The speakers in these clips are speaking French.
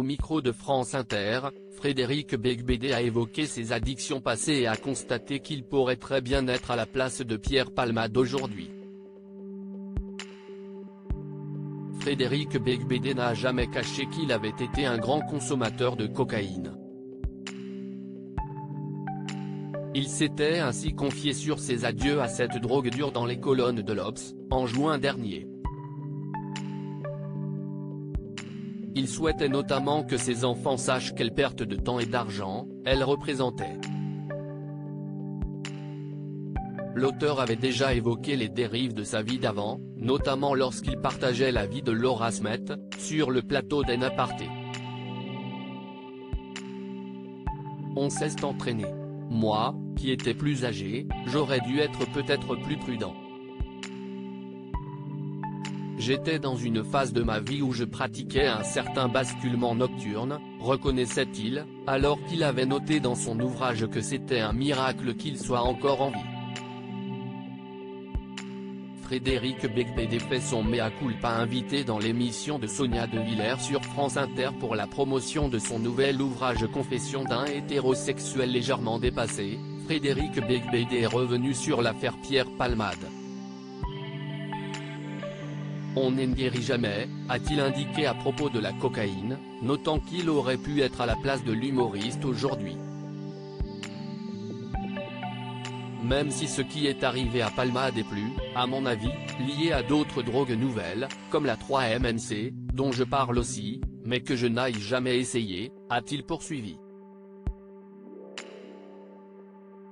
Au micro de France Inter, Frédéric Beigbeder a évoqué ses addictions passées et a constaté qu'il pourrait très bien être à la place de Pierre Palmade aujourd'hui. Frédéric Beigbeder n'a jamais caché qu'il avait été un grand consommateur de cocaïne. Il s'était ainsi confié sur ses adieux à cette drogue dure dans les colonnes de l'Obs, en juin dernier. Il souhaitait notamment que ses enfants sachent quelle perte de temps et d'argent elle représentait. L'auteur avait déjà évoqué les dérives de sa vie d'avant, notamment lorsqu'il partageait la vie de Laura Smet, sur le plateau d'En Aparté. On s'est entraîné. Moi, qui étais plus âgé, j'aurais dû être peut-être plus prudent. J'étais dans une phase de ma vie où je pratiquais un certain basculement nocturne, reconnaissait-il, alors qu'il avait noté dans son ouvrage que c'était un miracle qu'il soit encore en vie. Frédéric Beigbeder fait son mea culpa invité dans l'émission de Sonia De Villers sur France Inter pour la promotion de son nouvel ouvrage Confessions d'un hétérosexuel légèrement dépassé. Frédéric Beigbeder est revenu sur l'affaire Pierre Palmade. On ne guérit jamais, a-t-il indiqué à propos de la cocaïne, notant qu'il aurait pu être à la place de l'humoriste aujourd'hui. Même si ce qui est arrivé à Palmade est plus, à mon avis, lié à d'autres drogues nouvelles, comme la 3-MNC, dont je parle aussi, mais que je n'aille jamais essayé, a-t-il poursuivi.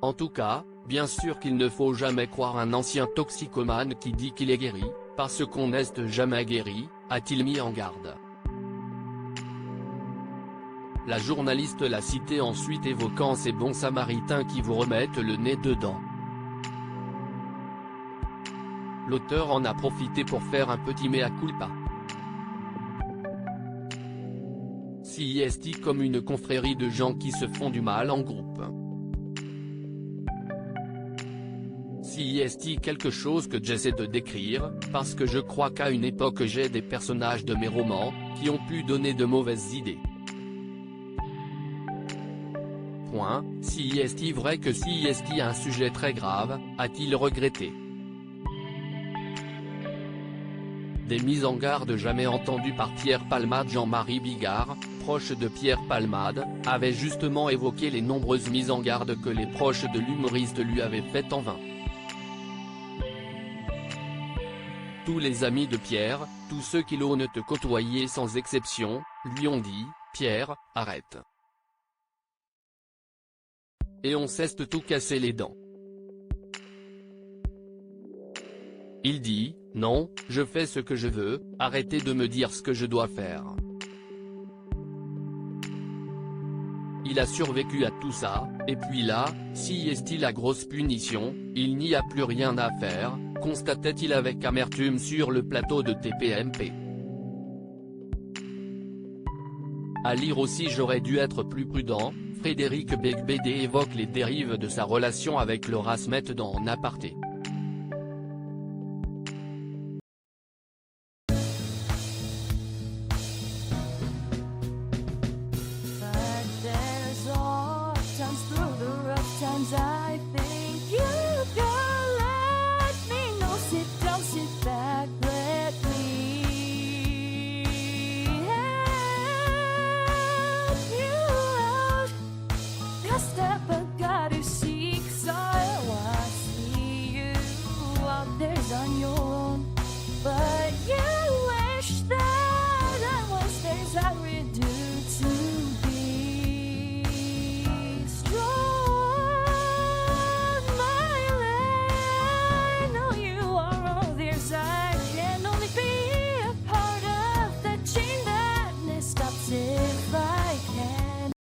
En tout cas, bien sûr qu'il ne faut jamais croire un ancien toxicomane qui dit qu'il est guéri, parce qu'on n'est jamais guéri, a-t-il mis en garde. La journaliste l'a cité ensuite évoquant ces bons samaritains qui vous remettent le nez dedans. L'auteur en a profité pour faire un petit mea culpa. CIST comme une confrérie de gens qui se font du mal en groupe. CIST quelque chose que j'essaie de décrire, parce que je crois qu'à une époque j'ai des personnages de mes romans, qui ont pu donner de mauvaises idées. Point, CIST vrai que CIST a un sujet très grave, a-t-il regretté. Des mises en garde jamais entendues par Pierre Palmade. Jean-Marie Bigard, proche de Pierre Palmade, avait justement évoqué les nombreuses mises en garde que les proches de l'humoriste lui avaient faites en vain. Tous les amis de Pierre, tous ceux qui l'ont te côtoyer sans exception, lui ont dit « Pierre, arrête ». Et on s'est tout cassé les dents. Il dit « Non, je fais ce que je veux, arrêtez de me dire ce que je dois faire ». Il a survécu à tout ça, et puis là, si est-il la grosse punition, il n'y a plus rien à faire, constatait-il avec amertume sur le plateau de TPMP. À lire aussi j'aurais dû être plus prudent, Frédéric Beigbeder évoque les dérives de sa relation avec Laura Smet dans En Aparté.